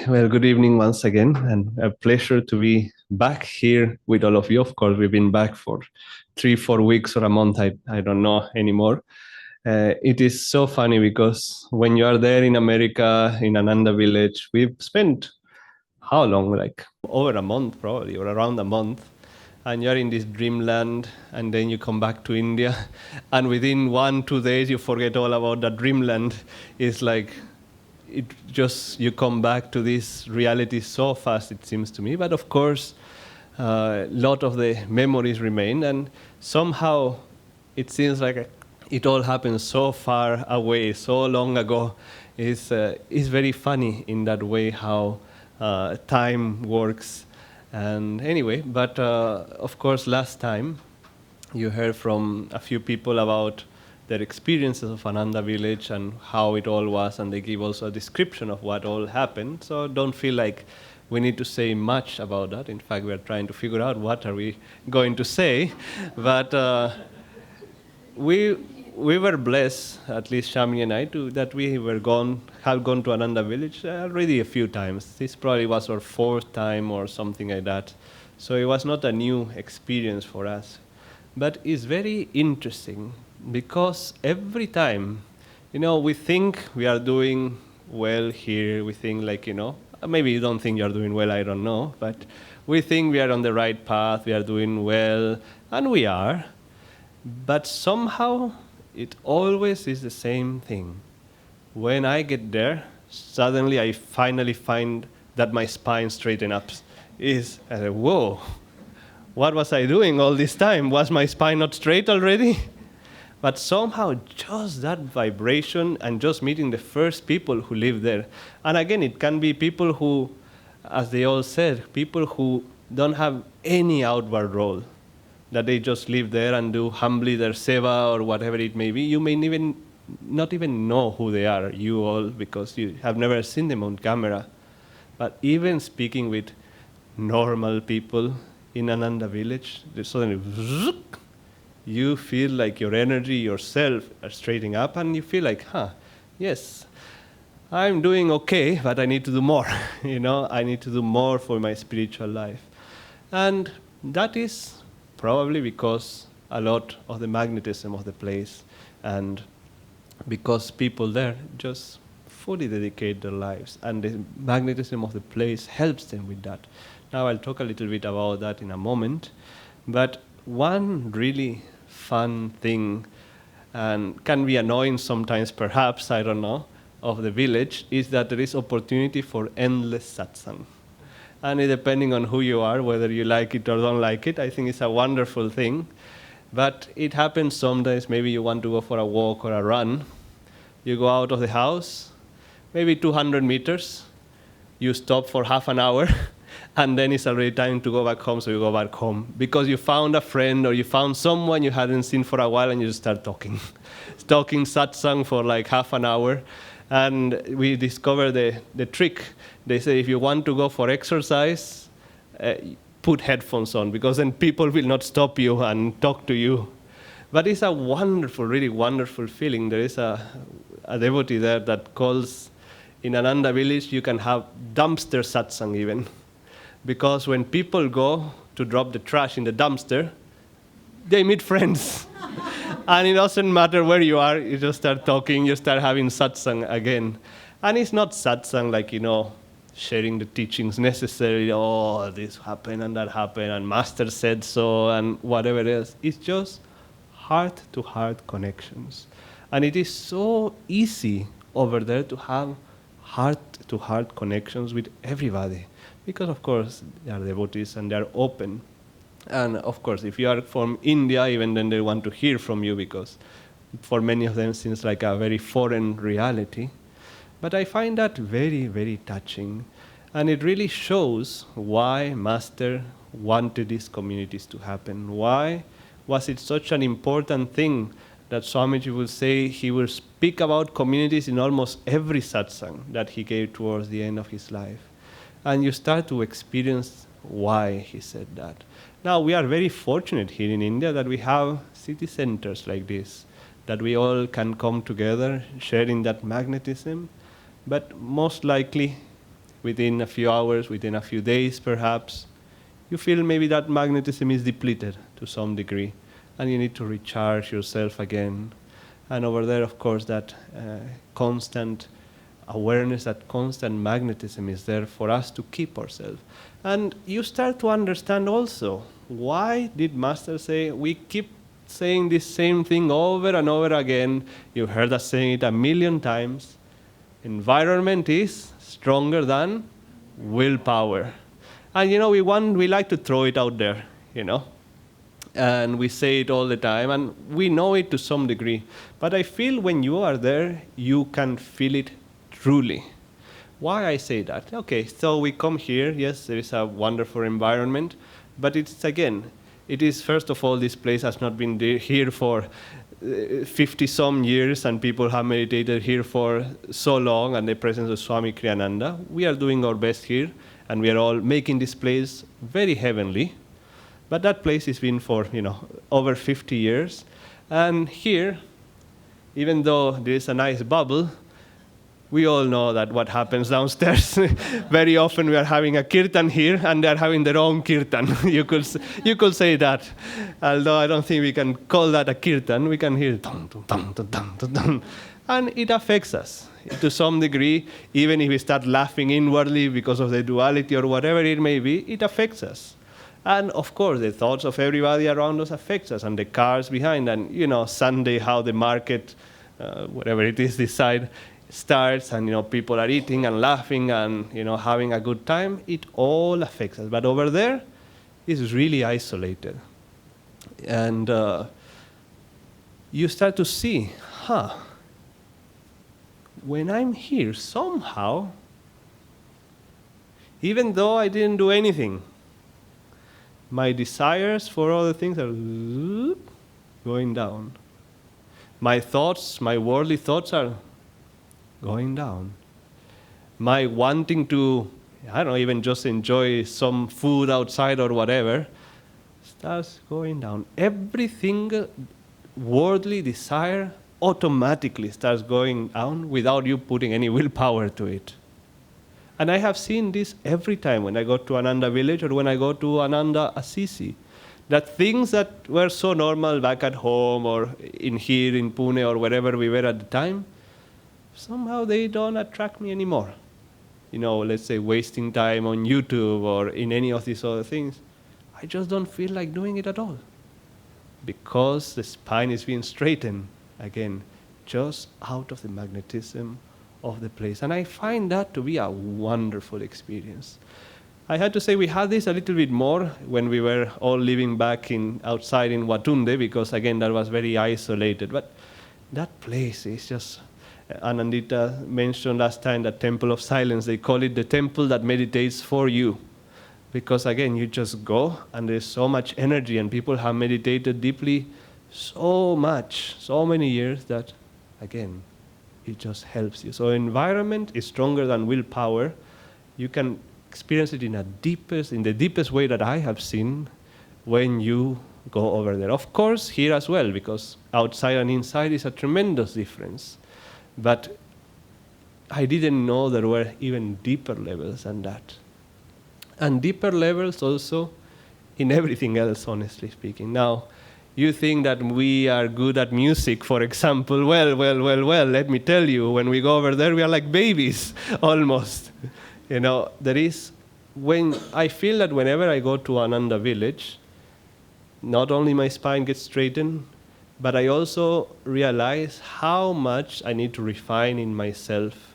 Well, good evening once again, and a pleasure to be back here with all of you. Of course, we've been back for 3, 4 weeks or a month. I don't know anymore. It is so funny because when you are there in America, in Ananda Village, we've spent how long? Like over a month, probably, or around a month. And you're in this dreamland, and then you come back to India, and within 1, 2 days, you forget all about that dreamland. It's like it just you come back to this reality so fast, it seems to me. But of course, a lot of the memories remain, and somehow it seems like it all happened so far away, so long ago. Is very funny in that way how time works. And anyway, but of course, last time you heard from a few people about their experiences of Ananda Village and how it all was, and they give also a description of what all happened. So don't feel like we need to say much about that. In fact, we are trying to figure out what are we going to say. But we were blessed, at least Shamini and I, that we have gone to Ananda Village already a few times. This probably was our 4th time or something like that. So it was not a new experience for us. But it's very interesting because every time, we think we are doing well here. We think maybe you don't think you're doing well, I don't know. But we think we are on the right path, we are doing well, and we are. But somehow, it always is the same thing. When I get there, suddenly I finally find that my spine straightened up. I said, whoa, what was I doing all this time? Was my spine not straight already? But somehow just that vibration and just meeting the first people who live there. And again, it can be people who, as they all said, people who don't have any outward role, that they just live there and do humbly their seva or whatever it may be. You may not even know who they are, you all, because you have never seen them on camera. But even speaking with normal people in Ananda Village, they suddenly, you feel like your energy, yourself are straightening up, and you feel like, yes, I'm doing okay, but I need to do more. I need to do more for my spiritual life. And that is probably because a lot of the magnetism of the place, and because people there just fully dedicate their lives, and the magnetism of the place helps them with that. Now I'll talk a little bit about that in a moment. But one really fun thing, and can be annoying sometimes perhaps, I don't know, of the village, is that there is opportunity for endless satsang. And depending on who you are, whether you like it or don't like it, I think it's a wonderful thing. But it happens sometimes, maybe you want to go for a walk or a run. You go out of the house, maybe 200 meters, you stop for half an hour, and then it's already time to go back home, so you go back home. Because you found a friend or you found someone you hadn't seen for a while, and you just start talking. Talking satsang for like half an hour. And we discovered the trick. They say if you want to go for exercise, put headphones on, because then people will not stop you and talk to you. But it's a wonderful, really wonderful feeling. There is a devotee there that calls, in Ananda Village, you can have dumpster satsang even. Because when people go to drop the trash in the dumpster, they meet friends. And it doesn't matter where you are, you just start talking, you start having satsang again. And it's not satsang like, sharing the teachings necessarily, this happened and that happened, and master said so, and whatever else. It's just heart-to-heart connections. And it is so easy over there to have heart-to-heart connections with everybody. Because, of course, they are devotees and they are open. And of course, if you are from India, even then they want to hear from you, because for many of them it seems like a very foreign reality. But I find that very, very touching. And it really shows why Master wanted these communities to happen. Why was it such an important thing that Swamiji would say he will speak about communities in almost every satsang that he gave towards the end of his life. And you start to experience why he said that. Now, we are very fortunate here in India that we have city centers like this, that we all can come together, sharing that magnetism. But most likely, within a few hours, within a few days perhaps, you feel maybe that magnetism is depleted to some degree, and you need to recharge yourself again. And over there, of course, that constant awareness, that constant magnetism is there for us to keep ourselves. And you start to understand also, why did Master say, we keep saying this same thing over and over again. You've heard us saying it a million times. Environment is stronger than willpower. And we like to throw it out there, and we say it all the time, and we know it to some degree. But I feel when you are there, you can feel it truly. Why I say that? Okay, so we come here, yes, there is a wonderful environment, but it is first of all, this place has not been here for 50-some years, and people have meditated here for so long, and the presence of Swami Kriyananda. We are doing our best here, and we are all making this place very heavenly. But that place has been for, over 50 years. And here, even though there is a nice bubble, we all know that what happens downstairs. Very often we are having a kirtan here, and they are having their own kirtan. You could say that. Although I don't think we can call that a kirtan. We can hear dum, dum, dum, dum, dum, dum, dum. And it affects us to some degree. Even if we start laughing inwardly because of the duality or whatever it may be, it affects us. And of course, the thoughts of everybody around us affects us, and the cars behind, and Sunday, how the market, whatever it is, this side starts, and people are eating and laughing and having a good time. It all affects us. But over there, it's really isolated, and you start to see, when I'm here, somehow, even though I didn't do anything, my desires for other things are going down. My thoughts, my worldly thoughts are going down. My wanting to, even just enjoy some food outside or whatever, starts going down. Everything worldly desire automatically starts going down without you putting any willpower to it. And I have seen this every time when I go to Ananda Village or when I go to Ananda Assisi, that things that were so normal back at home or here in Pune or wherever we were at the time, somehow they don't attract me anymore. Let's say wasting time on YouTube or in any of these other things. I just don't feel like doing it at all. Because the spine is being straightened, again, just out of the magnetism of the place. And I find that to be a wonderful experience. I had to say we had this a little bit more when we were all living back outside in Watunde, because again that was very isolated. But that place is just, Anandita mentioned last time, the temple of silence. They call it the temple that meditates for you. Because again, you just go and there's so much energy, and people have meditated deeply so much, so many years that, again, it just helps you. So environment is stronger than willpower. You can experience it in the deepest way that I have seen when you go over there. Of course, here as well, because outside and inside is a tremendous difference. But I didn't know there were even deeper levels than that. And deeper levels also in everything else, honestly speaking. Now, you think that we are good at music, for example. Well, let me tell you, when we go over there, we are like babies, almost. When I feel that whenever I go to Ananda Village, not only my spine gets straightened, but I also realize how much I need to refine in myself,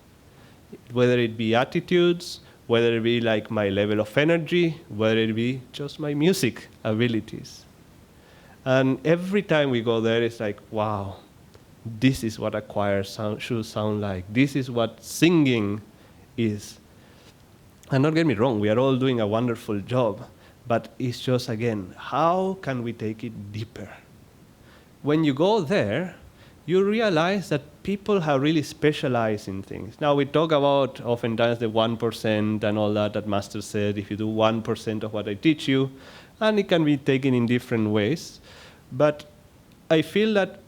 whether it be attitudes, whether it be like my level of energy, whether it be just my music abilities. And every time we go there, it's like, wow, this is what a choir should sound like. This is what singing is. And don't get me wrong, we are all doing a wonderful job. But it's just, again, how can we take it deeper? When you go there, you realize that people have really specialized in things. Now, we talk about oftentimes the 1% and all that Master said, if you do 1% of what I teach you, and it can be taken in different ways. But I feel that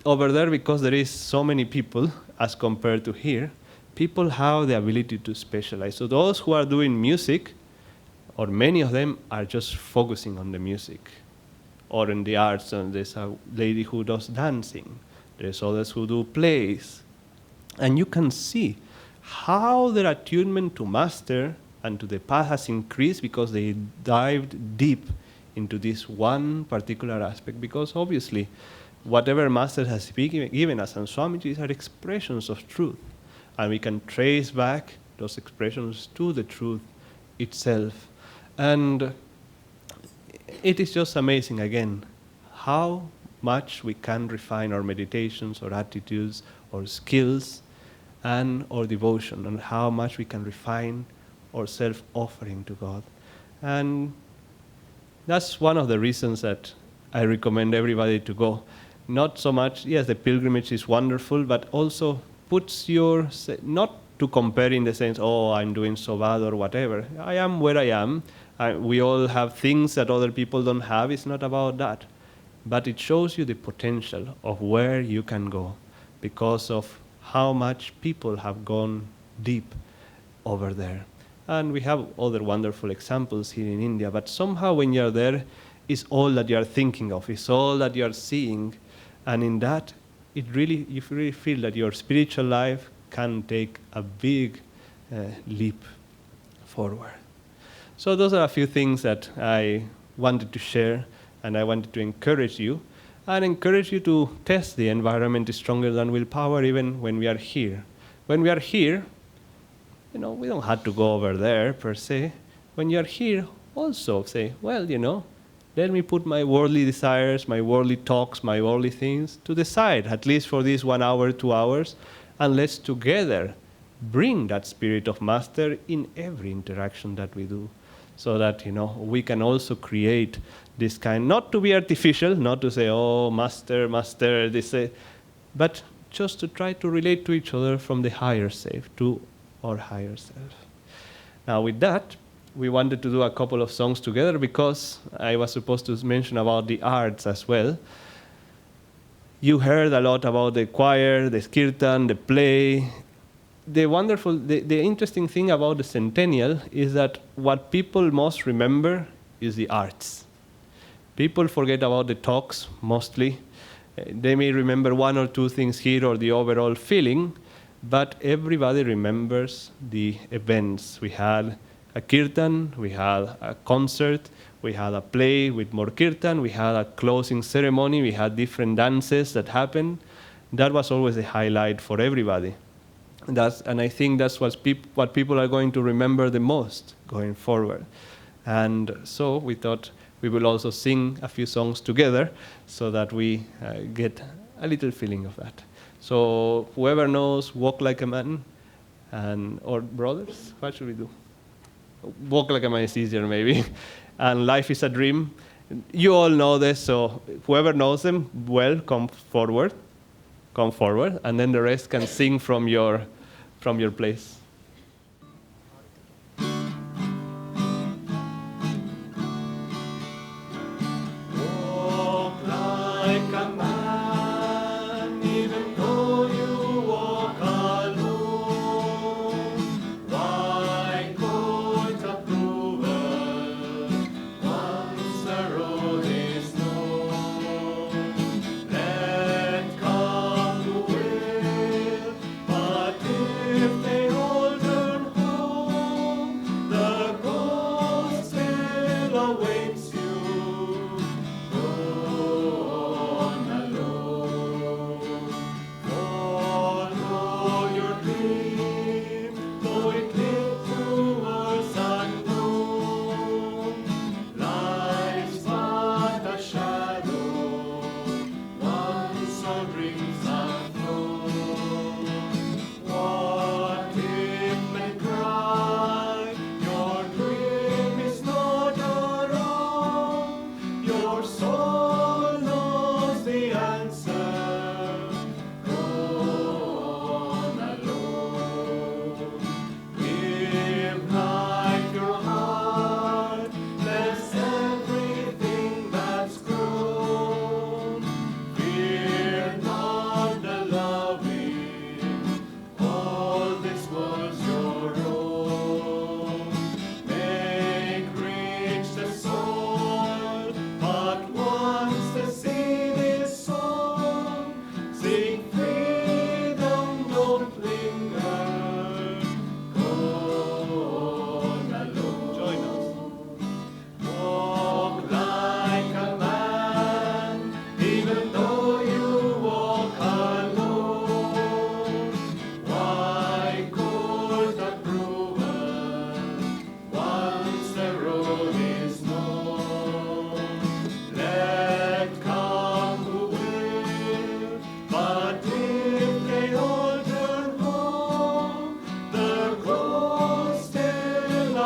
over there, because there is so many people as compared to here, people have the ability to specialize. So those who are doing music, or many of them, are just focusing on the music or in the arts. And there's a lady who does dancing. There's others who do plays. And you can see how their attunement to master and to the path has increased because they dived deep into this one particular aspect. Because obviously, whatever master has given us and Swamijis are expressions of truth. And we can trace back those expressions to the truth itself. And it is just amazing, again, how much we can refine our meditations, or attitudes, or skills, and our devotion, and how much we can refine our self-offering to God. And that's one of the reasons that I recommend everybody to go. Not so much, yes, the pilgrimage is wonderful, but also puts your, not to compare in the sense, oh, I'm doing so bad or whatever. I am where I am. We all have things that other people don't have. It's not about that. But it shows you the potential of where you can go because of how much people have gone deep over there. And we have other wonderful examples here in India. But somehow when you're there, it's all that you're thinking of. It's all that you're seeing. And in that, you really feel that your spiritual life can take a big leap forward. So those are a few things that I wanted to share, and I wanted to encourage you, and encourage you to test the environment is stronger than willpower even when we are here. When we are here, we don't have to go over there per se. When you are here, also say, well, let me put my worldly desires, my worldly talks, my worldly things to the side, at least for these 1 hour, 2 hours, and let's together bring that spirit of master in every interaction that we do. So that, we can also create this kind, not to be artificial, not to say, oh, master, but just to try to relate to each other from the higher self to our higher self. Now with that, we wanted to do a couple of songs together because I was supposed to mention about the arts as well. You heard a lot about the choir, the kirtan, the play. The interesting thing about the centennial is that what people most remember is the arts. People forget about the talks mostly. They may remember 1 or 2 things here or the overall feeling, but everybody remembers the events. We had a kirtan, we had a concert, we had a play with more kirtan, we had a closing ceremony, we had different dances that happened. That was always the highlight for everybody. And I think that's what people are going to remember the most going forward. And so we thought we will also sing a few songs together so that we get a little feeling of that. So whoever knows Walk Like a Man, or brothers, what should we do? Walk Like a Man is easier maybe. And Life is a Dream. You all know this, so whoever knows them, well, come forward, and then the rest can sing from your place. Walk like a man, even though you walk alone. Why court approval once the road is known? Let come to will, but if they all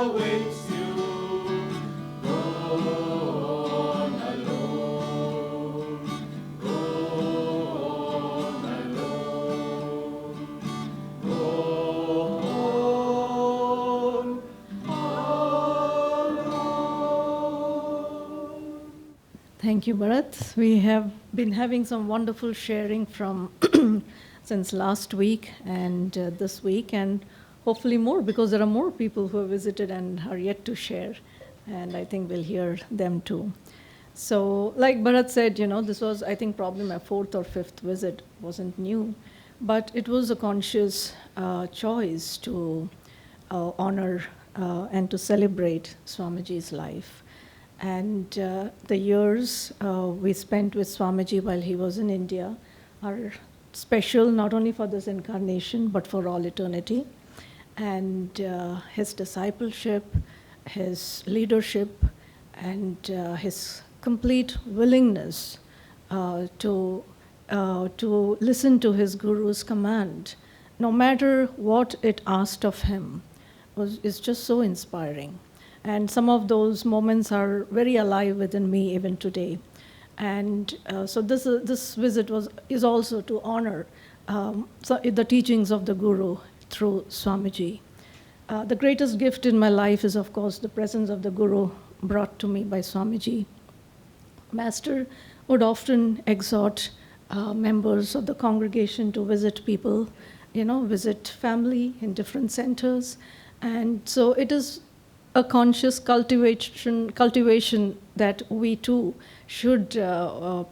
awaits you. Go on alone. Go on alone. Go on alone. Thank you, Bharat. We have been having some wonderful sharing from since last week and this week, and hopefully more, because there are more people who have visited and are yet to share, and I think we'll hear them too. So, like Bharat said, this was, I think, probably my fourth or fifth visit. Wasn't new, but it was a conscious choice to honor and to celebrate Swamiji's life. And the years we spent with Swamiji while he was in India are special, not only for this incarnation, but for all eternity. And his discipleship, his leadership, and his complete willingness to listen to his Guru's command, no matter what it asked of him, is just so inspiring. And some of those moments are very alive within me even today. And so this visit is also to honor the teachings of the Guru through Swamiji. The greatest gift in my life is, of course, the presence of the Guru brought to me by Swamiji. Master would often exhort members of the congregation to visit people, visit family in different centers. And so it is a conscious cultivation that we too should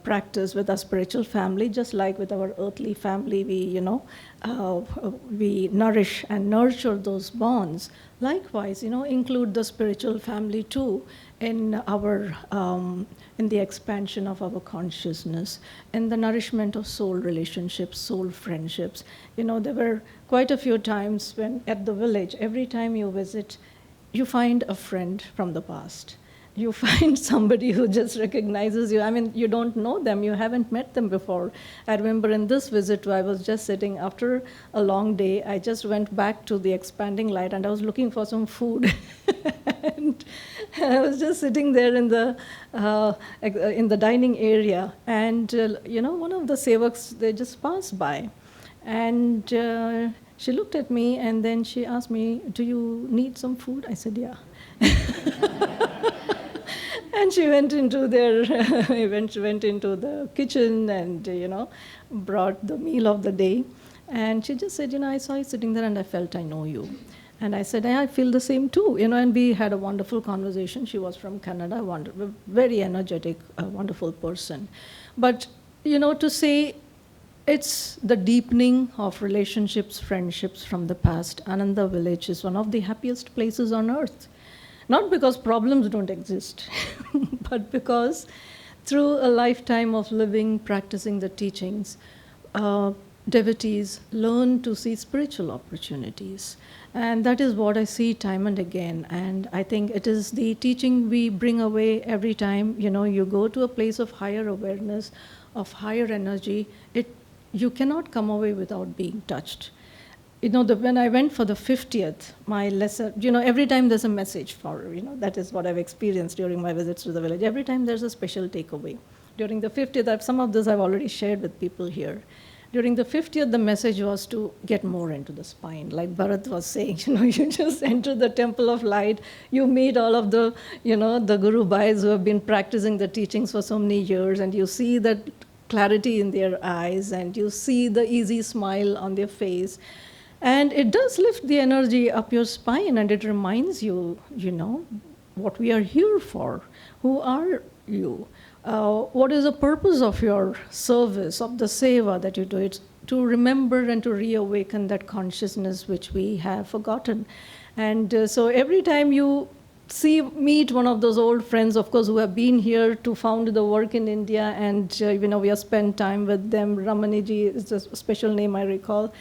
practice with our spiritual family, just like with our earthly family. We nourish and nurture those bonds. Likewise, include the spiritual family too in the expansion of our consciousness, in the nourishment of soul relationships, soul friendships. There were quite a few times when at the village, every time you visit, you find a friend from the past. You find somebody who just recognizes you. I mean, you don't know them, you haven't met them before. I remember in this visit, I was just sitting after a long day. I just went back to the expanding light and I was looking for some food. And I was just sitting there in the dining area. And, one of the sevaks, they just passed by. And she looked at me and then she asked me, "Do you need some food?" I said, "Yeah." And she went into went into the kitchen and, brought the meal of the day. And she just said, "I saw you sitting there and I felt I know you." And I said, "I feel the same too." And we had a wonderful conversation. She was from Canada, very energetic, a wonderful person. But, to say, it's the deepening of relationships, friendships from the past. Ananda Village is one of the happiest places on earth. Not because problems don't exist, but because through a lifetime of living, practicing the teachings, devotees learn to see spiritual opportunities. And that is what I see time and again. And I think it is the teaching we bring away every time, you go to a place of higher awareness, of higher energy. You cannot come away without being touched. When I went for the 50th, my lesson, every time there's a message that is what I've experienced during my visits to the village. Every time there's a special takeaway. During the 50th, some of this I've already shared with people here. During the 50th, the message was to get more into the spine. Like Bharat was saying, you just enter the temple of light, you meet all of the, the Guru Bhais who have been practicing the teachings for so many years, and you see that clarity in their eyes, and you see the easy smile on their face. And it does lift the energy up your spine, and it reminds you, what we are here for. Who are you? What is the purpose of your service, of the seva that you do? It's to remember and to reawaken that consciousness which we have forgotten. And so every time you meet one of those old friends, of course, who have been here to found the work in India, and we have spent time with them. Ramaniji is a special name I recall.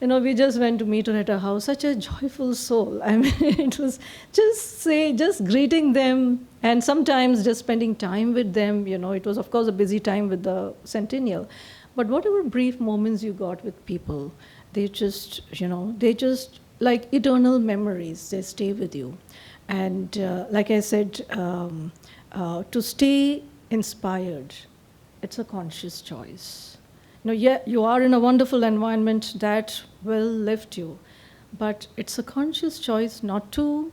We just went to meet her at her house. Such a joyful soul. I mean, it was just greeting them, and sometimes just spending time with them. It was, of course, a busy time with the centennial, but whatever brief moments you got with people, they just like eternal memories. They stay with you. And like I said, to stay inspired, it's a conscious choice. Yeah, you are in a wonderful environment that will lift you, but it's a conscious choice not to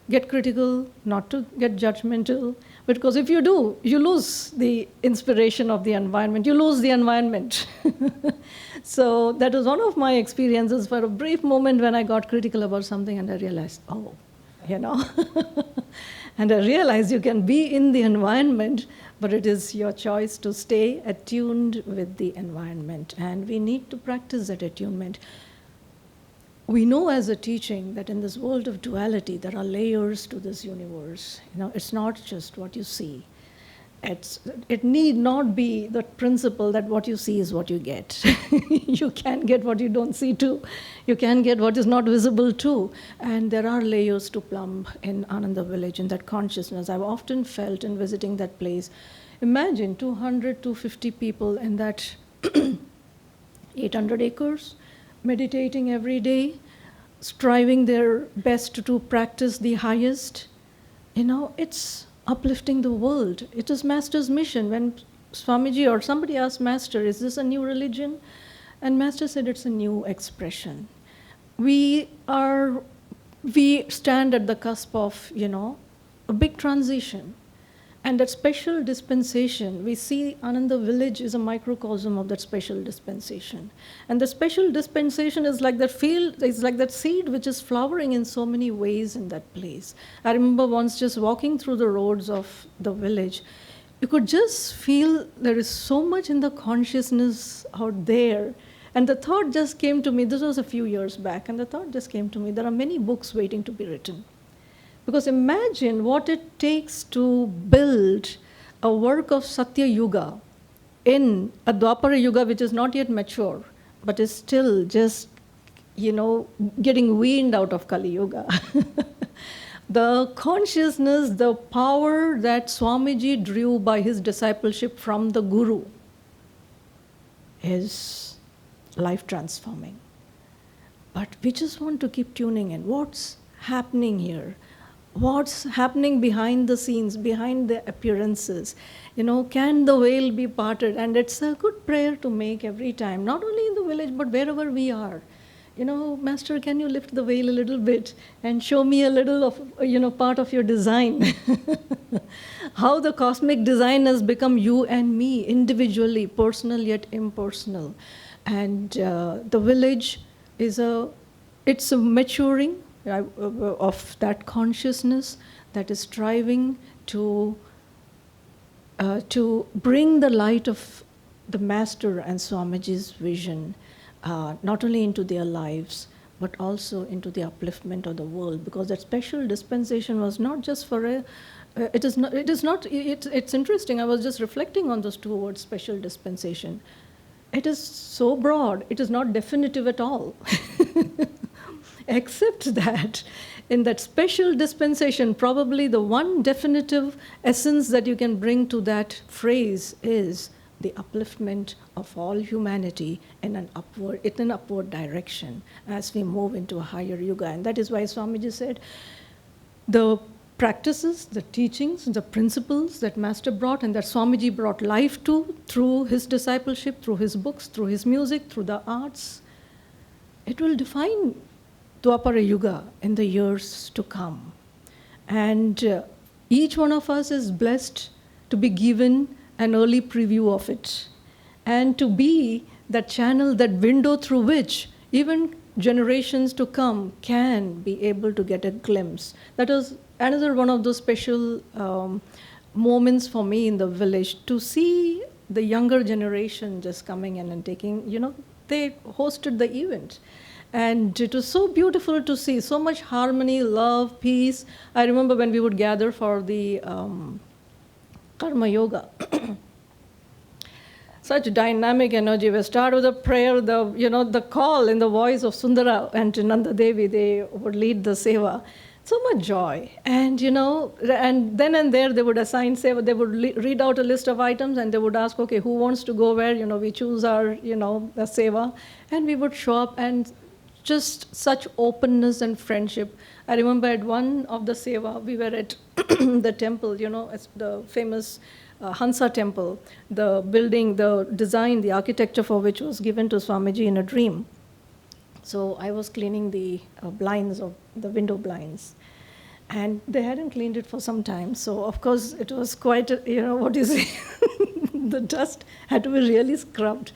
get critical, not to get judgmental, because if you do, you lose the inspiration of the environment, you lose the environment. So that was one of my experiences for a brief moment when I got critical about something and I realized, oh, and I realized you can be in the environment, but it is your choice to stay attuned with the environment. And we need to practice that attunement. We know as a teaching that in this world of duality, there are layers to this universe. It's not just what you see. It need not be the principle that what you see is what you get. You can get what you don't see too. You can get what is not visible too. And there are layers to plumb in Ananda Village, in that consciousness. I've often felt in visiting that place. Imagine 200, 250 people in that 800 acres, meditating every day, striving their best to practice the highest. It's uplifting the world. It is Master's mission. When Swamiji or somebody asked Master, is this a new religion? And Master said it's a new expression. We stand at the cusp of, a big transition. And that special dispensation, we see Ananda Village is a microcosm of that special dispensation. And the special dispensation is like that field, it's like that seed which is flowering in so many ways in that place. I remember once just walking through the roads of the village, you could just feel there is so much in the consciousness out there. And the thought just came to me, this was a few years back, and the thought just came to me, there are many books waiting to be written. Because imagine what it takes to build a work of Satya Yuga in a Dwapara Yuga which is not yet mature, but is still just, getting weaned out of Kali Yuga. The consciousness, the power that Swamiji drew by his discipleship from the Guru is life transforming. But we just want to keep tuning in. What's happening here? What's happening behind the scenes, behind the appearances? Can the veil be parted? And it's a good prayer to make every time, not only in the village, but wherever we are. Master, can you lift the veil a little bit and show me a little of, part of your design? How the cosmic design has become you and me, individually, personal yet impersonal. And the village it's a maturing of that consciousness that is striving to bring the light of the Master and Swamiji's vision not only into their lives, but also into the upliftment of the world. Because that special dispensation was not just for it's interesting. I was just reflecting on those two words, special dispensation. It is so broad, it is not definitive at all. Except that in that special dispensation, probably the one definitive essence that you can bring to that phrase is the upliftment of all humanity in an upward direction as we move into a higher yuga. And that is why Swamiji said the practices, the teachings, the principles that Master brought and that Swamiji brought life to through his discipleship, through his books, through his music, through the arts, it will define Dwapara Yuga in the years to come. And each one of us is blessed to be given an early preview of it and to be that channel, that window through which even generations to come can be able to get a glimpse. That was another one of those special moments for me in the village, to see the younger generation just coming in and taking, they hosted the event. And it was so beautiful to see so much harmony, love, peace. I remember when we would gather for the Karma Yoga. Such dynamic energy. We start with a prayer, the call in the voice of Sundara and Nanda Devi, they would lead the seva. So much joy. And, and then and there they would assign seva. They would read out a list of items and they would ask, okay, who wants to go where? We choose our, the seva. And we would show up and just such openness and friendship. I remember at one of the seva, we were at the temple, it's the famous Hansa temple, the building, the design, the architecture for which was given to Swamiji in a dream. So I was cleaning the blinds of the window blinds. And they hadn't cleaned it for some time. So, of course, it was quite, what you say, the dust had to be really scrubbed.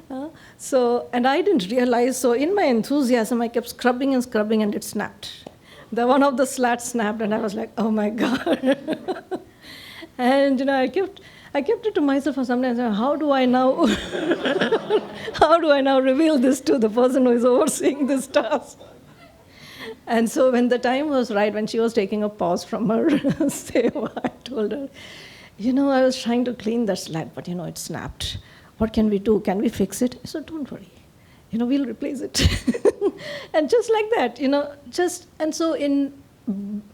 And I didn't realize, so in my enthusiasm, I kept scrubbing, and it snapped. One of the slats snapped, and I was like, oh my God. And, I kept it to myself for some time. How do I now reveal this to the person who is overseeing this task? And so when the time was right, when she was taking a pause from her seva, I told her, I was trying to clean that slat, but, it snapped. What can we do? Can we fix it? I said, don't worry. We'll replace it. And just like that, and so in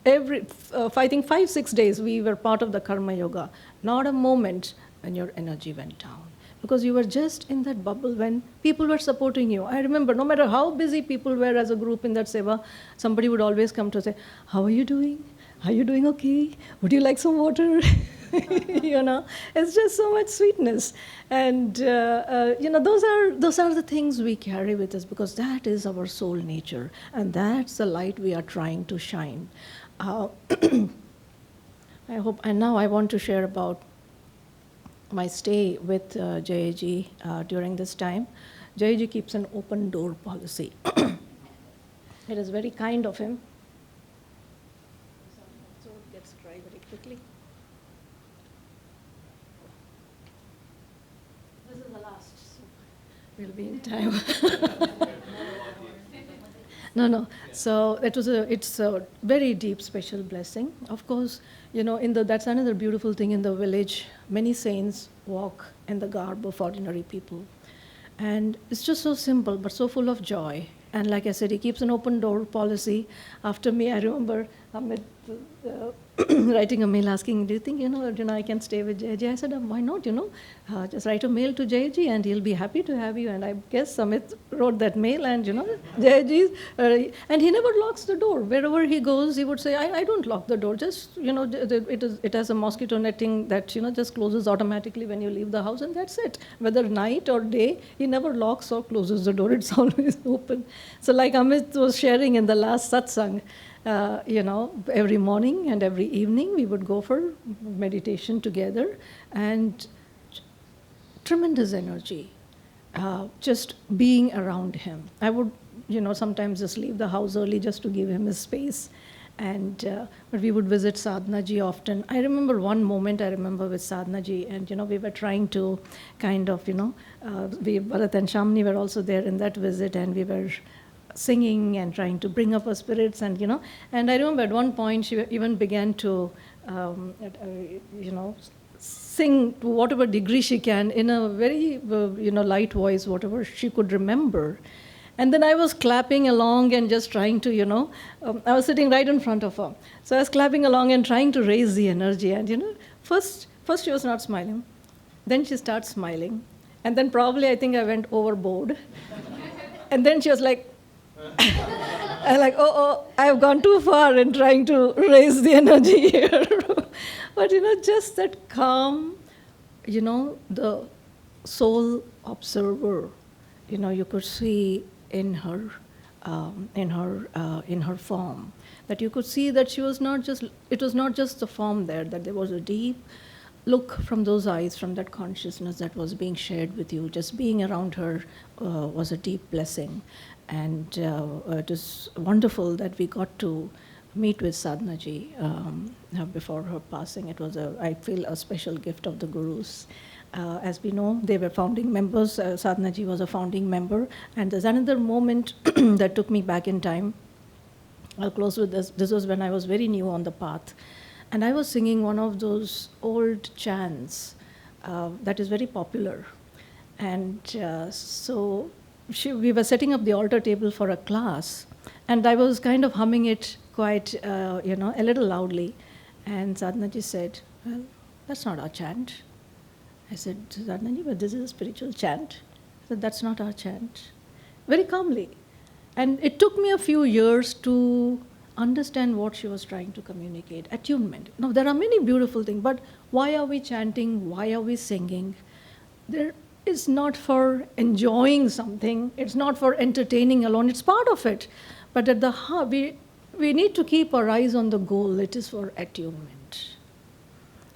every, I think 5-6 days, we were part of the karma yoga. Not a moment when your energy went down. Because you were just in that bubble when people were supporting you. I remember, no matter how busy people were as a group in that seva, somebody would always come to say, how are you doing? Are you doing okay? Would you like some water? It's just so much sweetness. And, those are the things we carry with us, because that is our soul nature. And that's the light we are trying to shine. I hope, and now I want to share about my stay with Jayaji during this time. Jayaji keeps an open door policy. It is very kind of him. So it gets dry very quickly. This is the last, so we'll be in time. No. So it's a very deep, special blessing. Of course, that's another beautiful thing in the village. Many saints walk in the garb of ordinary people. And it's just so simple, but so full of joy. And like I said, he keeps an open door policy. After me, I remember Amit writing a mail asking, do you think, I can stay with Jayaji? I said, why not, just write a mail to Jayaji and he'll be happy to have you. And I guess Amit wrote that mail and, Jayaji, and he never locks the door. Wherever he goes, he would say, I don't lock the door. Just, it has a mosquito netting that, just closes automatically when you leave the house, and that's it. Whether night or day, he never locks or closes the door. It's always open. So like Amit was sharing in the last satsang, every morning and every evening we would go for meditation together, and tremendous energy, just being around him. I would, sometimes just leave the house early just to give him his space. And but we would visit Sadhana ji often. I remember one moment with Sadhana ji, and we were trying to kind of, Bharat and Shamini were also there in that visit, and we were singing and trying to bring up her spirits, and and I remember at one point she even began to sing to whatever degree she can in a very light voice, whatever she could remember. And then I was clapping along and just trying to I was sitting right in front of her, so I was clapping along and trying to raise the energy. And first she was not smiling, then she starts smiling, and then probably I think I went overboard. And then she was like, I'm like, I've gone too far in trying to raise the energy here. But, just that calm, the soul observer, you could see in her form, that you could see that it was not just the form there, that there was a deep look from those eyes, from that consciousness that was being shared with you. Just being around her was a deep blessing. And it is wonderful that we got to meet with Sadhana ji before her passing. It was, I feel, a special gift of the Gurus. As we know, they were founding members. Sadhana ji was a founding member. And there's another moment that took me back in time. I'll close with this. This was when I was very new on the path. And I was singing one of those old chants that is very popular. And so we were setting up the altar table for a class, and I was kind of humming it quite, a little loudly. And Sadhana ji said, well, that's not our chant. I said, Sadhana ji, but this is a spiritual chant. I said, that's not our chant. Very calmly. And it took me a few years to understand what she was trying to communicate. Attunement. Now, there are many beautiful things, but why are we chanting? Why are we singing? There is not for enjoying something, it's not for entertaining alone, it's part of it. But at the heart, we need to keep our eyes on the goal. It is for attunement.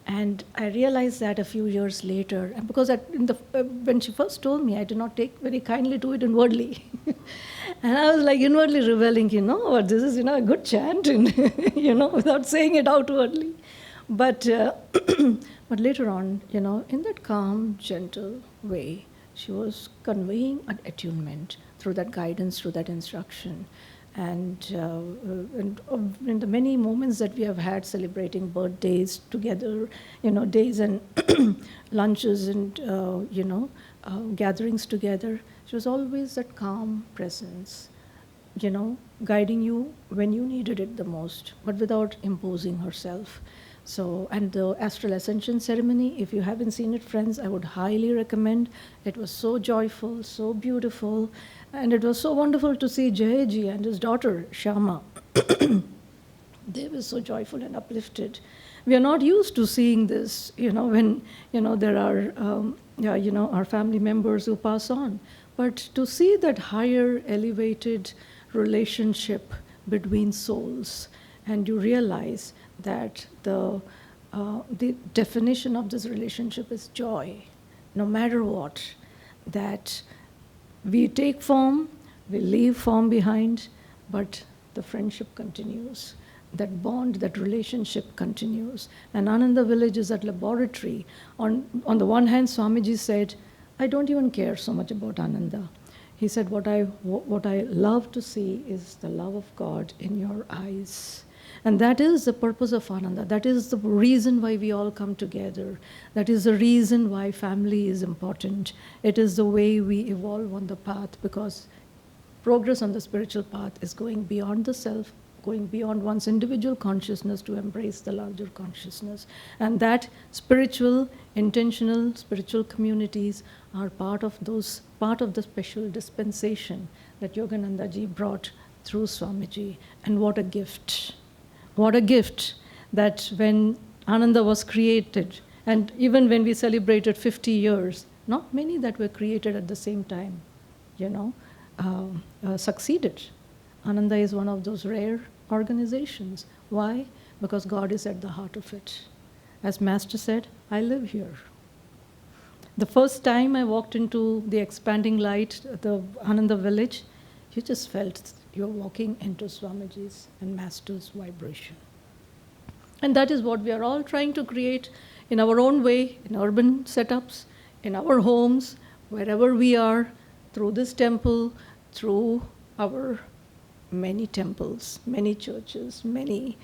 And I realized that a few years later, and because when she first told me, I did not take very kindly to it inwardly. And I was like inwardly reveling, this is, a good chant, and, without saying it outwardly. But, but later on, in that calm, gentle way, she was conveying an attunement through that guidance, through that instruction. And in the many moments that we have had celebrating birthdays together, days and lunches and, gatherings together, she was always that calm presence, guiding you when you needed it the most, but without imposing herself. So, and the Astral Ascension ceremony, if you haven't seen it, friends, I would highly recommend. It was so joyful, so beautiful, and it was so wonderful to see Jayaji and his daughter, Shama. They were so joyful and uplifted. We are not used to seeing this, when, there are, our family members who pass on. But to see that higher, elevated relationship between souls, and you realize that the definition of this relationship is joy, no matter what, that we take form, we leave form behind, but the friendship continues. That bond, that relationship continues. And Ananda Village is that laboratory. On the one hand, Swamiji said, I don't even care so much about Ananda. He said, what I love to see is the love of God in your eyes. And that is the purpose of Ananda. That is the reason why we all come together. That is the reason why family is important. It is the way we evolve on the path, because progress on the spiritual path is going beyond the self, going beyond one's individual consciousness to embrace the larger consciousness. And that spiritual, intentional spiritual communities are part of the special dispensation that Yogananda ji brought through Swamiji. And what a gift. What a gift that when Ananda was created, and even when we celebrated 50 years, not many that were created at the same time, succeeded. Ananda is one of those rare organizations. Why? Because God is at the heart of it. As Master said, I live here. The first time I walked into the expanding light, the Ananda Village, you just felt you're walking into Swamiji's and Master's vibration. And that is what we are all trying to create in our own way, in urban setups, in our homes, wherever we are, through this temple, through our many temples, many churches, many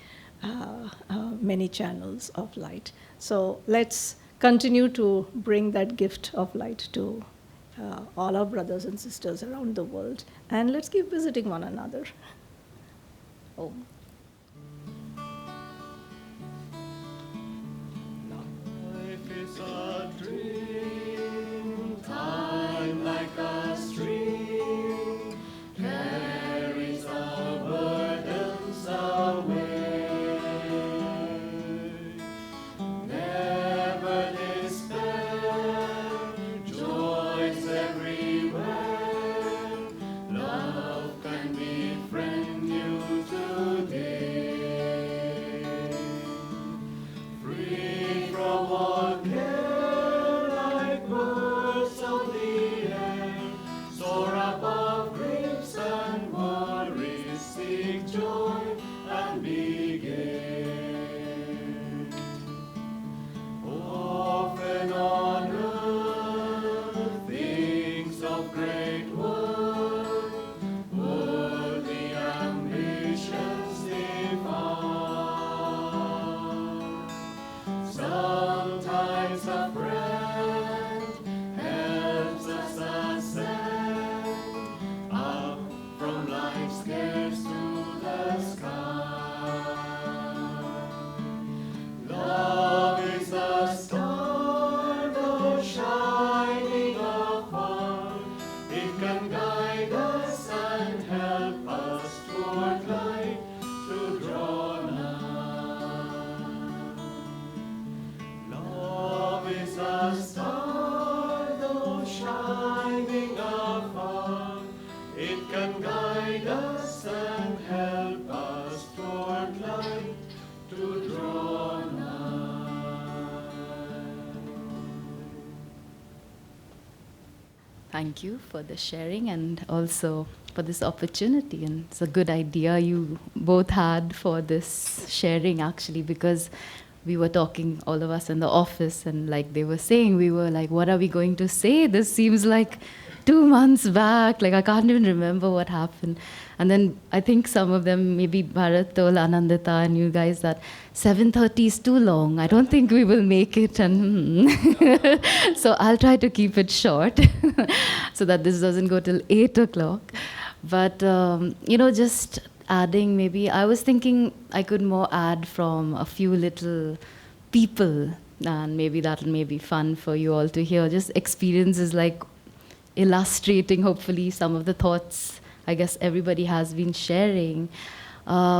channels of light. So let's continue to bring that gift of light to all our brothers and sisters around the world. And let's keep visiting one another. Om. Life is a dream, time like a stream, carries our burdens away. Never despair, joys everywhere, love can befriend you today. Thank you for the sharing and also for this opportunity. And it's a good idea you both had for this sharing, actually, because we were talking, all of us in the office, and like they were saying, we were like, what are we going to say? This seems like 2 months back. Like, I can't even remember what happened. And then I think some of them, maybe Bharat told Anandita and you guys that 7:30 is too long. I don't think we will make it. And so I'll try to keep it short so that this doesn't go till 8 o'clock. But, just adding, maybe I was thinking I could more add from a few little people, and maybe that may be fun for you all to hear. Just experiences like illustrating, hopefully, some of the thoughts I guess everybody has been sharing,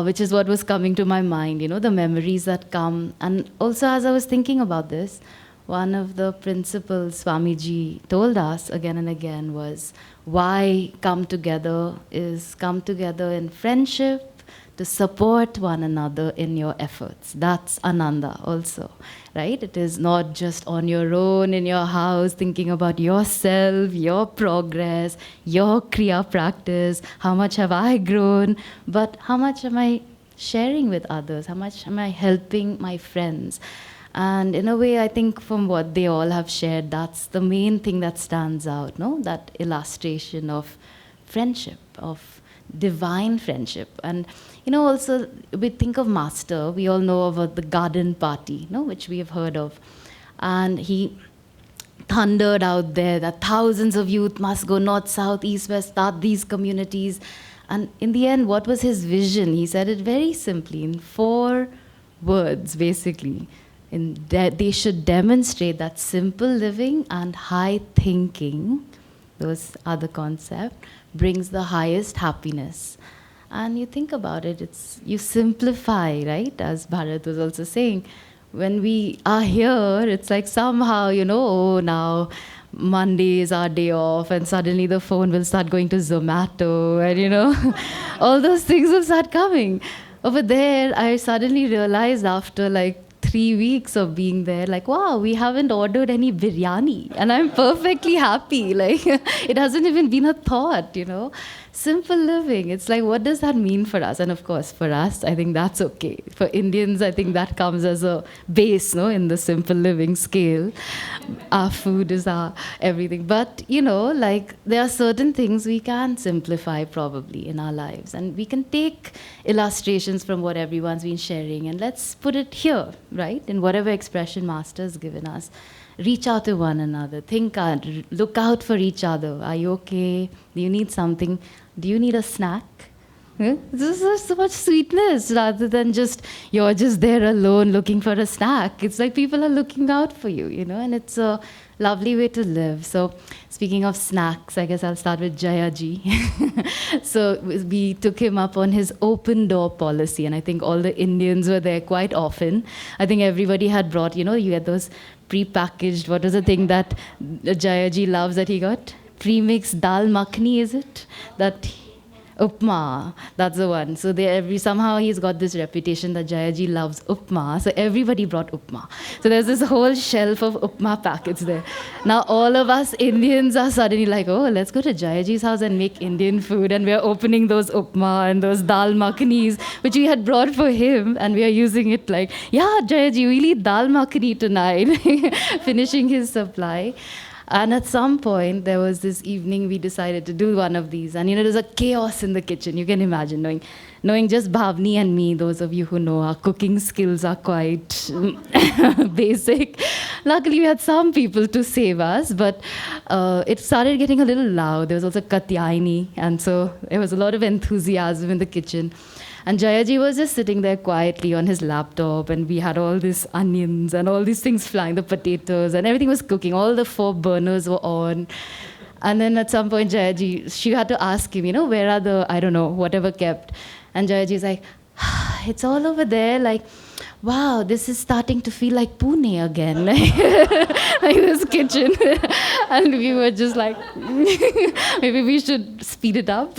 which is what was coming to my mind, the memories that come. And also, as I was thinking about this, one of the principles Swamiji told us again and again was why come together is come together in friendship to support one another in your efforts. That's Ananda also, right? It is not just on your own in your house thinking about yourself, your progress, your Kriya practice, how much have I grown, but how much am I sharing with others? How much am I helping my friends? And in a way, I think from what they all have shared, that's the main thing that stands out, no? That illustration of friendship, of divine friendship. And also we think of Master, we all know about the garden party, which we have heard of. And he thundered out there that thousands of youth must go north, south, east, west, start these communities. And in the end, what was his vision? He said it very simply in 4 words, basically. They should demonstrate that simple living and high thinking, those other concepts, brings the highest happiness. And you think about it, you simplify, right? As Bharat was also saying, when we are here, it's like somehow, now Monday is our day off, and suddenly the phone will start going to Zomato, and all those things will start coming. Over there, I suddenly realized after 3 weeks of being there, wow, we haven't ordered any biryani. And I'm perfectly happy. It hasn't even been a thought, Simple living. It's like, what does that mean for us? And of course, for us, I think that's okay. For Indians, I think that comes as a base, in the simple living scale. Our food is our everything. But, there are certain things we can simplify probably in our lives. And we can take illustrations from what everyone's been sharing and let's put it here, right? In whatever expression Master has given us. Reach out to one another. Think out. Look out for each other. Are you okay? Do you need something? Do you need a snack? This is so much sweetness rather than you're just there alone looking for a snack. It's like people are looking out for you, and it's a lovely way to live. So speaking of snacks, I guess I'll start with Jayaji. So we took him up on his open door policy, and I think all the Indians were there quite often. I think everybody had brought, you had those pre-packaged, what was the thing that Jayaji loves that he got? Premixed dal makhni, is it? That upma, that's the one. So somehow he's got this reputation that Jayaji loves upma. So everybody brought upma. So there's this whole shelf of upma packets there. Now all of us Indians are suddenly like, oh, let's go to Jayaji's house and make Indian food. And we're opening those upma and those dal makhnis, which we had brought for him. And we are using it yeah, Jayaji, we'll eat dal makhni tonight. Finishing his supply. And at some point, there was this evening we decided to do one of these. And, there's a chaos in the kitchen. You can imagine, knowing just Bhavani and me, those of you who know our cooking skills are quite basic. Luckily, we had some people to save us, but it started getting a little loud. There was also Katyayani, and so there was a lot of enthusiasm in the kitchen. And Jayaji was just sitting there quietly on his laptop, and we had all these onions and all these things flying, the potatoes, and everything was cooking. All the 4 burners were on. And then at some point, Jayaji, she had to ask him, where are the, I don't know, whatever kept. And Jayaji's like, it's all over there, wow, this is starting to feel like Pune again, like this kitchen. And we were just like, maybe we should speed it up.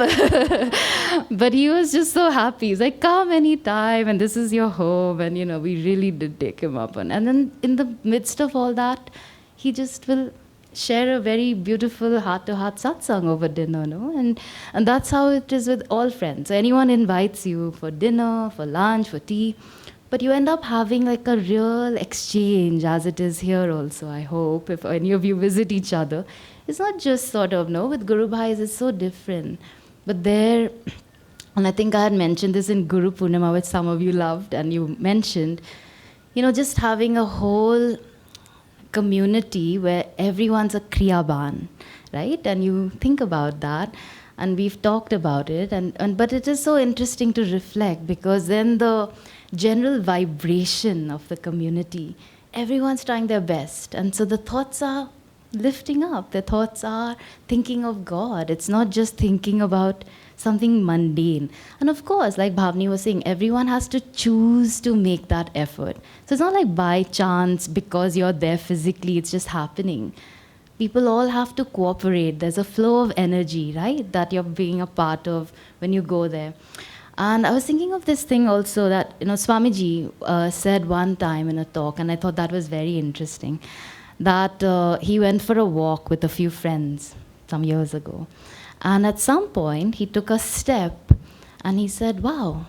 But he was just so happy. He's like, come anytime, and this is your home. And, we really did take him up on. And then in the midst of all that, he just will share a very beautiful heart-to-heart satsang over dinner, no? And that's how it is with all friends. So anyone invites you for dinner, for lunch, for tea, but you end up having like a real exchange, as it is here also, I hope, if any of you visit each other. It's not just sort of, no, with Guru Bhais, it's so different. But there, and I think I had mentioned this in Guru Purnima, which some of you loved, and you mentioned, just having a whole community where everyone's a kriyaban, right? And you think about that, and we've talked about it, but it is so interesting to reflect, because then the general vibration of the community, everyone's trying their best, and so the thoughts are lifting up, the thoughts are thinking of God. It's not just thinking about something mundane. And of course, like Bhavani was saying, everyone has to choose to make that effort. So it's not like by chance, because you're there physically, it's just happening. People all have to cooperate. There's a flow of energy, right, that you're being a part of when you go there. And I was thinking of this thing also that, Swamiji said one time in a talk, and I thought that was very interesting, that he went for a walk with a few friends some years ago. And at some point, he took a step and he said, wow,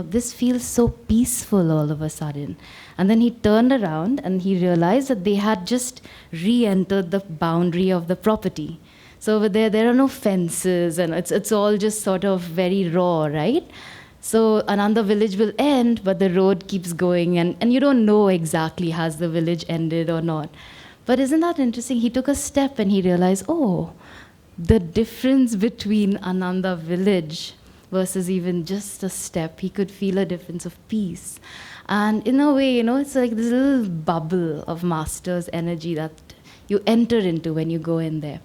this feels so peaceful all of a sudden. And then he turned around and he realized that they had just re-entered the boundary of the property. So over there are no fences, and it's all just sort of very raw, right? So Ananda Village will end, but the road keeps going, and you don't know exactly has the village ended or not. But isn't that interesting? He took a step and he realized, oh, the difference between Ananda Village versus even just a step, he could feel a difference of peace. And in a way, it's like this little bubble of master's energy that you enter into when you go in there.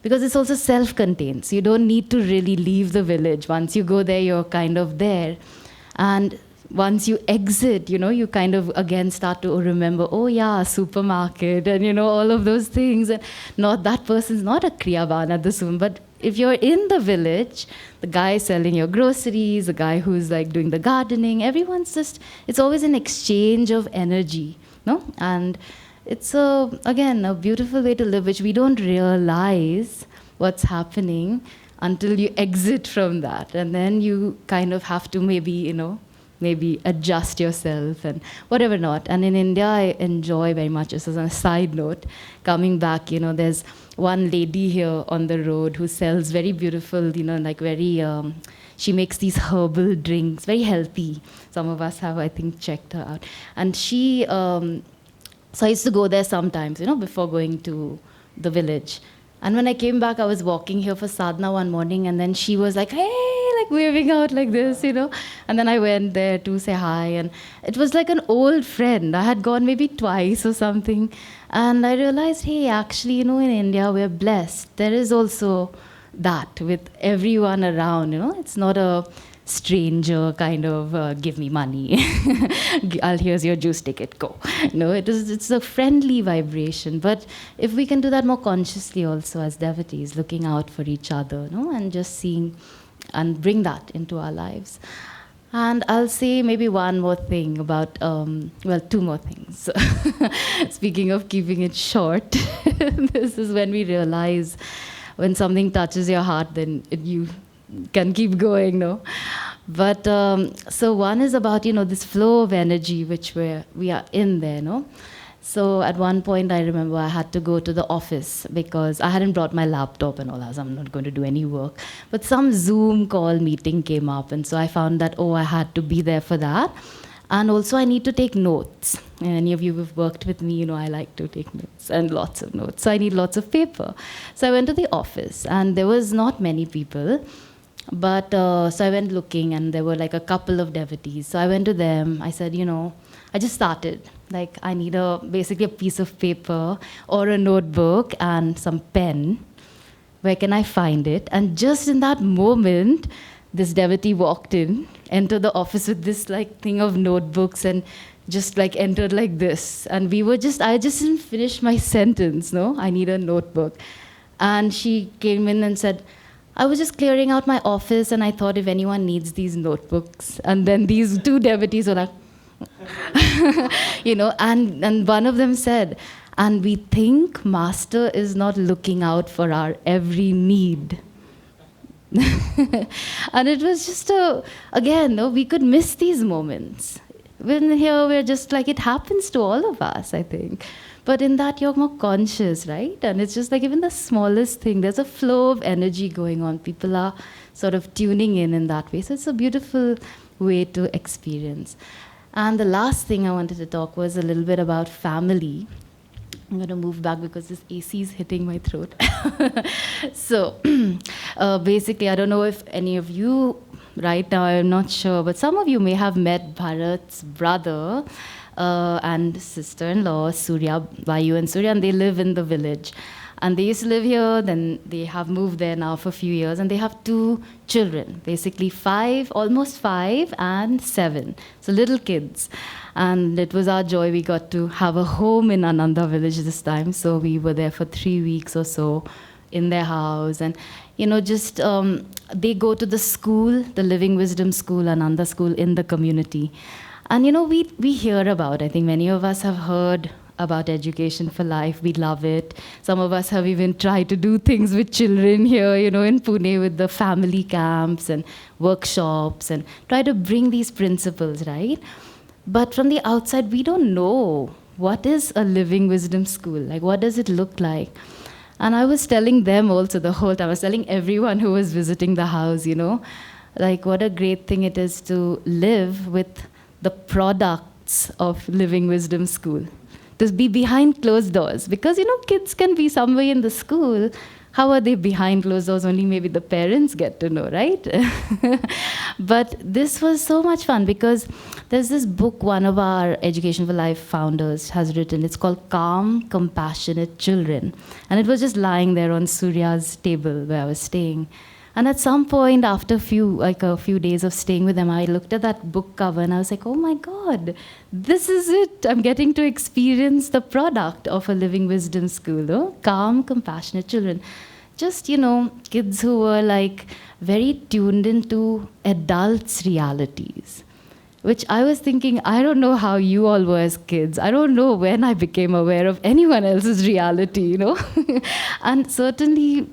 Because it's also self-contained, so you don't need to really leave the village. Once you go there, you're kind of there. And once you exit, you kind of again start to remember, oh yeah, supermarket, and all of those things. And not that person's not a kriyaban at the soon, but if you're in the village, the guy selling your groceries, the guy who's like doing the gardening, everyone's just, it's always an exchange of energy, no? And it's again a beautiful way to live, which we don't realize what's happening until you exit from that, and then you kind of have to maybe adjust yourself and whatever not. And in India, I enjoy very much, just as a side note, coming back, there's one lady here on the road who sells very beautiful, she makes these herbal drinks, very healthy. Some of us have, I think, checked her out. And she, so I used to go there sometimes, before going to the village. And when I came back, I was walking here for sadhana one morning, and then she was like, hey, like waving out like this, And then I went there to say hi, and it was like an old friend. I had gone maybe twice or something. And I realized, hey, actually, in India, we're blessed. There is also that with everyone around, It's not a stranger kind of give me money. Here's your juice ticket, go. It's a friendly vibration. But if we can do that more consciously also as devotees, looking out for each other, and just seeing and bring that into our lives. And I'll say maybe one more thing about, two more things. Speaking of keeping it short, this is when we realize when something touches your heart, then you can keep going, no? But so one is about, this flow of energy which we are in there, no? So at one point, I remember I had to go to the office because I hadn't brought my laptop and all that, so I'm not going to do any work. But some Zoom call meeting came up, and so I found that, I had to be there for that. And also I need to take notes. And any of you who've worked with me, I like to take notes, and lots of notes. So I need lots of paper. So I went to the office, and there was not many people. But so I went looking, and there were like a couple of devotees. So I went to them. I said, I just started. Like, I need basically a piece of paper or a notebook and some pen. Where can I find it? And just in that moment, this devotee walked in, entered the office with this like thing of notebooks, and just like entered like this. And I just didn't finish my sentence, no? I need a notebook. And she came in and said, I was just clearing out my office, and I thought if anyone needs these notebooks. And then these two devotees were like, and one of them said, And we think Master is not looking out for our every need. And it was just again, no, we could miss these moments. When here we're just like, it happens to all of us, I think. But in that you're more conscious, right? And it's just like even the smallest thing, there's a flow of energy going on. People are sort of tuning in that way. So it's a beautiful way to experience. And the last thing I wanted to talk was a little bit about family. I'm going to move back because this AC is hitting my throat. So basically, I don't know if any of you right now, I'm not sure, but some of you may have met Bharat's brother and sister-in-law, Surya, Vayu and Surya, and they live in the village. And they used to live here, then they have moved there now for a few years, and they have 2 children, basically 5, almost 5 and 7. So little kids. And it was our joy, we got to have a home in Ananda Village this time. So we were there for 3 weeks or so in their house. And, just they go to the school, the Living Wisdom School, Ananda School in the community. And, we hear about, I think many of us have heard about Education for Life. We love it. Some of us have even tried to do things with children here, in Pune with the family camps and workshops and try to bring these principles, right? But from the outside, we don't know what is a Living Wisdom School. Like, what does it look like? And I was telling them also the whole time, I was telling everyone who was visiting the house, like what a great thing it is to live with the products of Living Wisdom School. To be behind closed doors. Because, kids can be somewhere in the school. How are they behind closed doors? Only maybe the parents get to know, right? But this was so much fun because there's this book one of our Education for Life founders has written. It's called Calm, Compassionate Children. And it was just lying there on Surya's table where I was staying. And at some point, after a few days of staying with them, I looked at that book cover and I was like, oh my God, this is it. I'm getting to experience the product of a Living Wisdom School. Oh? Calm, compassionate children. Just, kids who were like very tuned into adults' realities. Which I was thinking, I don't know how you all were as kids. I don't know when I became aware of anyone else's reality, And certainly,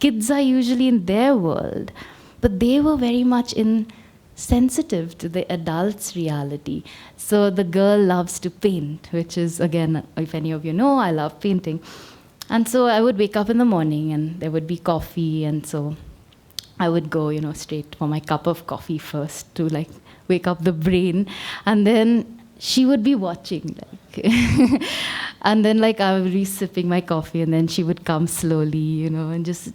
kids are usually in their world, but they were very much sensitive to the adult's reality. So the girl loves to paint, which is, again, if any of you know, I love painting. And so I would wake up in the morning and there would be coffee, and so I would go, straight for my cup of coffee first to like wake up the brain, and then she would be watching, and then I would be sipping my coffee, and then she would come slowly, and just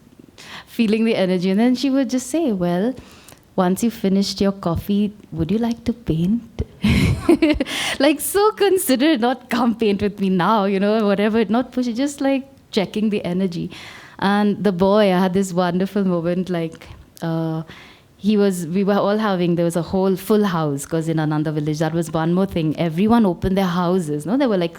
feeling the energy. And then she would just say, well, once you finished your coffee, would you like to paint? So considerate, not come paint with me now, whatever, not push it, just checking the energy. And the boy, I had this wonderful moment, we were all having, there was a whole full house, because in Ananda Village, that was one more thing. Everyone opened their houses, no? There were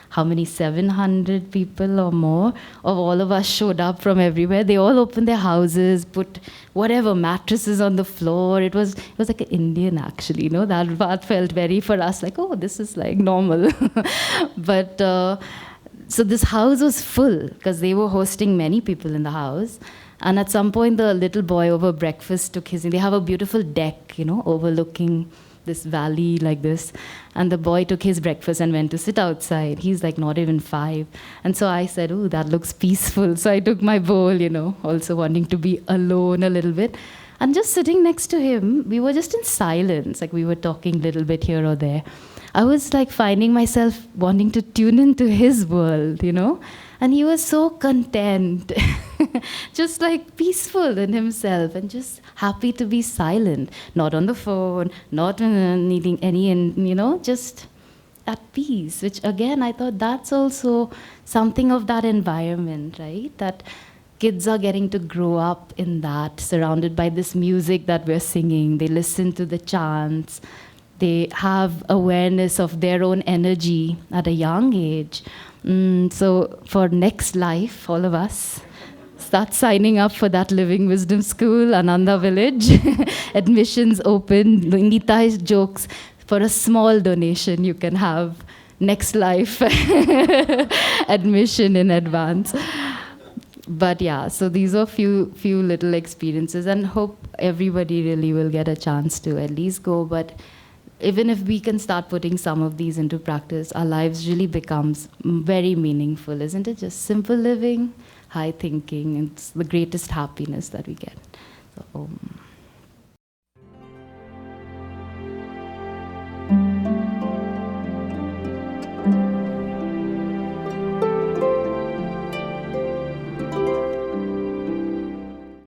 how many, 700 people or more of all of us showed up from everywhere. They all opened their houses, put whatever mattresses on the floor. It was like an Indian, actually, that part felt very for us oh, this is normal. But so this house was full because they were hosting many people in the house. And at some point, the little boy over breakfast took they have a beautiful deck, overlooking this valley like this. And the boy took his breakfast and went to sit outside. He's not even 5. And so I said, oh, that looks peaceful. So I took my bowl, also wanting to be alone a little bit. And just sitting next to him, we were just in silence. We were talking a little bit here or there. I was finding myself wanting to tune into his world, And he was so content, just peaceful in himself and just happy to be silent, not on the phone, not needing any, just at peace, which again, I thought that's also something of that environment, right? That kids are getting to grow up in that, surrounded by this music that we're singing. They listen to the chants. They have awareness of their own energy at a young age. So for next life, all of us, start signing up for that Living Wisdom School, Ananda Village. Admissions open. Nita's jokes, for a small donation, you can have next life admission in advance. But yeah, so these are few little experiences, and hope everybody really will get a chance to at least go. But even if we can start putting some of these into practice, our lives really becomes very meaningful, isn't it? Just simple living, high thinking, it's the greatest happiness that we get. So,